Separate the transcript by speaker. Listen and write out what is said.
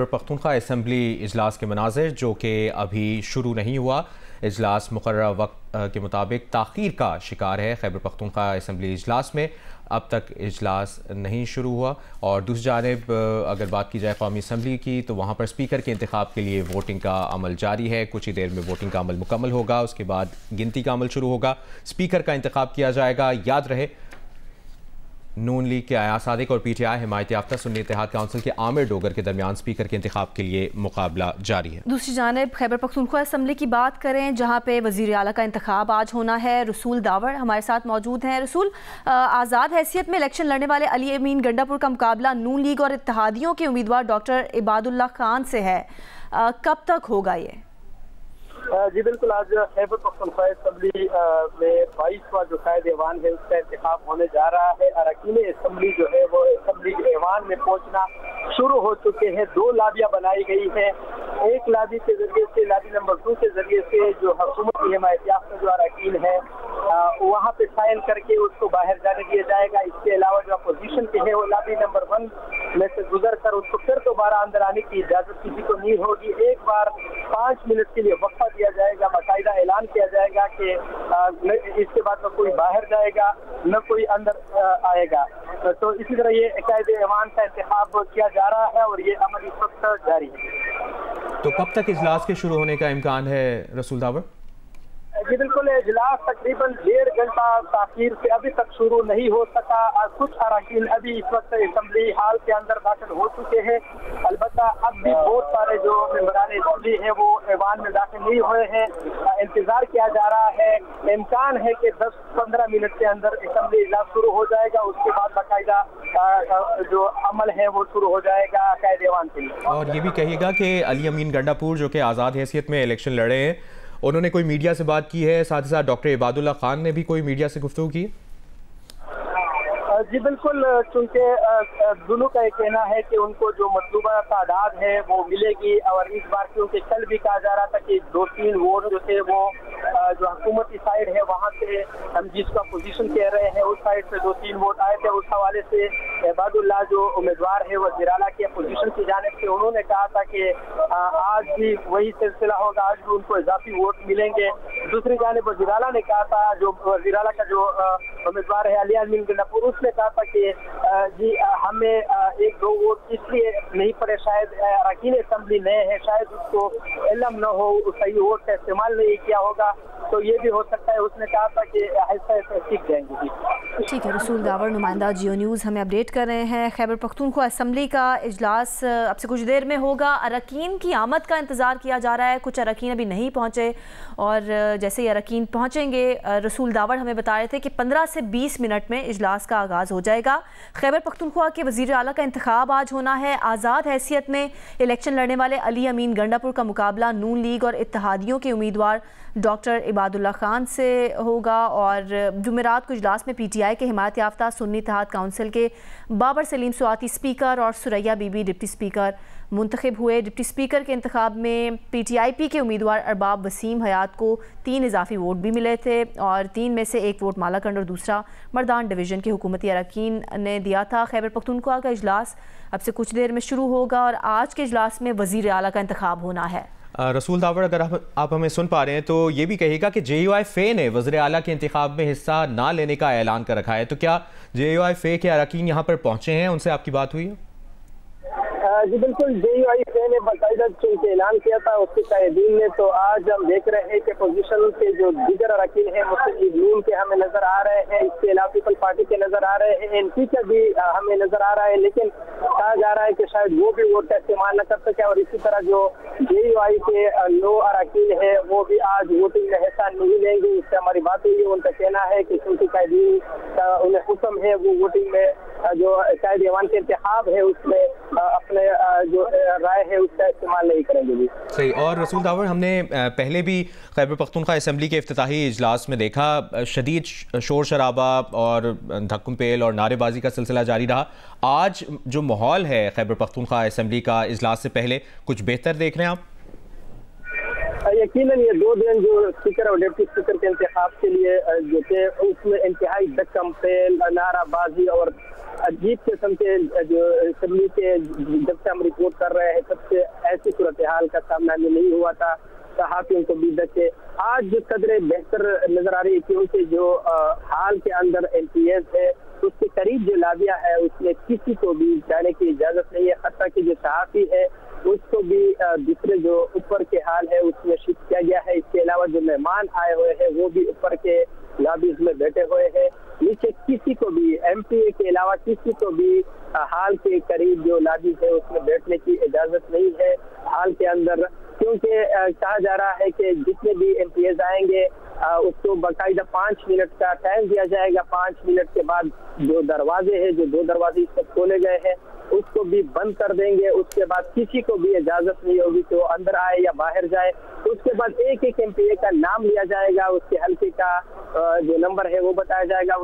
Speaker 1: Khyber Pakhtunkhwa assembly इजलास के मनाज़िर जो कि अभी शुरू नहीं हुआ। इजलास मुकर्रर वक्त के मुताबिक ताख़ीर का शिकार है। खैबर पख्तूनख्वा असम्बली इजलास में अब तक इजलास नहीं शुरू हुआ। और दूसरी जानिब अगर बात की जाए कौमी असम्बली की तो वहाँ पर स्पीकर के इंतखाब के लिए वोटिंग का अमल जारी है। कुछ ही देर में वोटिंग का अमल मुकम्मल होगा, उसके बाद गिनती का अमल शुरू होगा, स्पीकर का इंतखाब किया जाएगा। याद रहे नून लीग के अयाज सादिक और PTI हिमायत याफ्ता सुन्नी इत्तेहाद काउंसिल के आमिर डोगर के दरमियान स्पीकर के इंतखाब के लिए मुकाबला जारी है।
Speaker 2: दूसरी जानिब खैबर पख्तूनख्वा असम्बली की बात करें जहाँ पे वज़ीर आला का इंतखाब आज होना है। रसूल दावर हमारे साथ मौजूद हैं। रसूल, आज़ाद हैसियत में इलेक्शन लड़ने वाले अली अमीन गंडापुर का मुकाबला नून लीग और इत्तेहादियों के उम्मीदवार डॉक्टर इबादुल्लाह खान से है, कब तक होगा ये?
Speaker 3: जी बिल्कुल, आज खैबर पख्तूनख्वा असम्बली में 22वां जो कायद ऐवान है उसका इंतखाब होने जा रहा है। अरकान असम्बली जो है वो असम्बली ऐवान में पहुंचना शुरू हो चुके हैं। 2 लाबियाँ बनाई गई हैं। एक लाबी के जरिए से, लाबी नंबर 2 के जरिए से जो हुकूमत की हिमायत याफ्ता जो अरकान है वहाँ पे साइन करके उसको बाहर जाने दिया जाएगा। इसके अलावा जो अपोजिशन के है वो लाबी नंबर 1 में से गुजर कर उसको फिर दोबारा अंदर आने की इजाजत किसी को नहीं होगी। एक बार 5 मिनट के लिए वक्फा दिया जाएगा, बाकायदा ऐलान किया जाएगा कि इसके बाद न कोई बाहर जाएगा न कोई अंदर आएगा। तो इसी तरह ये कायदे ऐवान का इंतखाब किया जा रहा है और ये अमल इस वक्त जारी है।
Speaker 1: तो कब तक इजलास के शुरू होने का इम्कान है रसूल दावर?
Speaker 3: जी बिल्कुल, इजलास तकरीबन 1.5 घंटा ताखीर से अभी तक शुरू नहीं हो सका। कुछ अरकान अभी इस वक्त असम्बली हाल के अंदर दाखिल हो चुके हैं। अलबत्ता अब भी बहुत सारे जो मेंबरान असम्बली हैं वो ऐवान में दाखिल नहीं हुए हैं। इंतजार किया जा रहा है। इम्कान है कि 10-15 मिनट के अंदर असम्बली इजलास शुरू हो जाएगा। उसके बाद बाकायदा जो अमल है वो शुरू हो जाएगा कायदे ऐवान के लिए।
Speaker 1: और ये भी कहिएगा कि अली अमीन गंडापुर जो कि आज़ाद हैसियत में इलेक्शन लड़े हैं, उन्होंने कोई मीडिया से बात की है? साथ ही साथ डॉक्टर इबादुल्लाह खान ने भी कोई मीडिया से गुफ्तगू की?
Speaker 3: जी बिल्कुल, चूंकि दोनों का ये कहना है कि उनको जो मतलूबा तादाद है वो मिलेगी। और इस बार क्योंकि कल भी कहा जा रहा था कि 2-3 वोट जो थे वो जो हुकूमती साइड है वहाँ से हम जिसका पोजीशन कह रहे हैं उस साइड से 2-3 वोट आए थे। उस हवाले से इबादुल्लाह जो उम्मीदवार है वज़ीर आला की अपोजिशन की जानिब से उन्होंने कहा था कि आज भी वही सिलसिला होगा, आज भी उनको इजाफी वोट मिलेंगे। दूसरी जानिब वज़ीर आला ने कहा था, जो वज़ीर आला का जो उम्मीदवार है अली अमीन गंडापुर, उसने कहा था कि जी हमें 1-2 वोट इसलिए नहीं पड़े, शायद अरकान असम्बली नए हैं, शायद उसको इल्म न हो, सही वोट का इस्तेमाल नहीं किया होगा, तो ये भी हो सकता है। उसने कहा था कि ऐसा ऐसा सीख जाएंगे।
Speaker 2: ठीक है, रसूल दावर नुमाइंदा जियो न्यूज़ हमें अपडेट कर रहे हैं। खैबर पख्तूनख्वा असम्बली का इजलास अब से कुछ देर में होगा। अरकान की आमद का इंतज़ार किया जा रहा है। कुछ अरकान अभी नहीं पहुँचे और जैसे ही अरकान पहुँचेंगे, रसूल दावर हमें बता रहे थे कि 15 से 20 मिनट में इजलास का आगाज़ हो जाएगा। खैबर पख्तूनख्वा के वज़ीर आला का इंतखाब आज होना है। आज़ाद हैसियत में इलेक्शन लड़ने वाले अली अमीन गंडापुर का मुकाबला नून लीग और इत्तेहादियों के उम्मीदवार डॉक्टर इबादुल्लाह खान से होगा। और जुमेरात को इजलास में PTI के हिमायत याफ्ता सुन्नी इत्तेहाद काउंसिल के बाबर सलीम सुआती स्पीकर और सुरैया बीबी डिप्टी स्पीकर मुंतखब हुए। डिप्टी स्पीकर के इंतखाब में PTIP के उम्मीदवार अरबाब वसीम हयात को 3 इजाफी वोट भी मिले थे और 3 में से 1 वोट मालाकंड और दूसरा मर्दान डिवीज़न के हुकूमती अरकान ने दिया था। खैबर पख्तूनख्वा का इजलास अब से कुछ देर में शुरू होगा और आज के इजलास में वज़ीर आला का इंतखाब होना है।
Speaker 1: रसूल दावर, अगर आप हमें सुन पा रहे हैं तो ये भी कहिएगा कि JUI-FA ने वज़ीर आला के इंतखाब में हिस्सा ना लेने का ऐलान कर रखा है, तो क्या JUI-FA के अरकान यहाँ पर पहुँचे हैं? उनसे आपकी बात हुई है?
Speaker 3: जी बिल्कुल, JUI-FA ने बाकायदा चूंकि ऐलान किया था उसके कायदीन ने, तो आज हम देख रहे हैं कि पोजीशन के जो दीगर अरकान हैं मुस्लिम लीग नून के हमें नजर आ रहे हैं, इसके अलावा पीपल पार्टी के नजर आ रहे हैं, NP का भी हमें नजर आ रहा है, लेकिन कहा जा रहा है कि शायद वो भी वोट का इस्तेमाल न कर सके। और इसी तरह जो JUI के 9 अरकान है वो भी आज वोटिंग में हिस्सा नहीं लेंगे। इससे हमारी बात हुई है, उनका कहना है कि क्योंकि कायदीन का उन्हें हुक्म है वो वोटिंग में जो कायदे ऐवान के इंतखाब है उसमें अपने जो राय है उसका इस्तेमाल नहीं करेंगे। भी
Speaker 1: सही। और रसूल दावर, हमने पहले भी खैबर पख्तूनख्वा असम्बली के इफ्तिताही इजलास में देखा शदीद शोर शराबा और धक्कम पेल और नारेबाजी का सिलसिला जारी रहा। आज जो माहौल है खैबर पख्तूनख्वा असम्बली का इजलास से पहले, कुछ बेहतर देख रहे हैं आप?
Speaker 3: यकीनन ये 2 दिन जो स्पीकर और डिप्टी स्पीकर के इंतखाब के लिए जो थे उसमें इंतहाई धक्कम पेल, नाराबाजी और अजीब किस्म के जो असेंबली के जब से हम रिपोर्ट कर रहे हैं तब से ऐसी सूरत हाल का सामना नहीं हुआ था सहाफियों को भी बचे। आज जो कदरे बेहतर नजर आ रही है क्योंकि जो हाल के अंदर MPs है उसके करीब जो लाबिया है उसमें किसी को भी जाने की इजाजत नहीं है, हत्ता कि जो सहाफी है उसको भी दूसरे जो ऊपर के हाल है उसमें शिफ्ट किया गया है। इसके अलावा जो मेहमान आए हुए हैं वो भी ऊपर के लॉबीज में बैठे हुए हैं। नीचे किसी को भी MPA के अलावा किसी को भी हाल के करीब जो लॉबीज है उसमें बैठने की इजाजत नहीं है हाल के अंदर, क्योंकि कहा जा रहा है कि जितने भी MPs आएंगे उसको बाकायदा 5 मिनट का टाइम दिया जाएगा। 5 मिनट के बाद जो दरवाजे हैं, जो 2 दरवाजे इस वक्त खोले गए हैं उसको भी बंद कर देंगे। उसके बाद किसी को भी इजाजत नहीं होगी कि वो अंदर आए या बाहर जाए। उसके बाद एक एक MPA का नाम लिया जाएगा, उसके हल्के का जो नंबर है वो बताया जाएगा।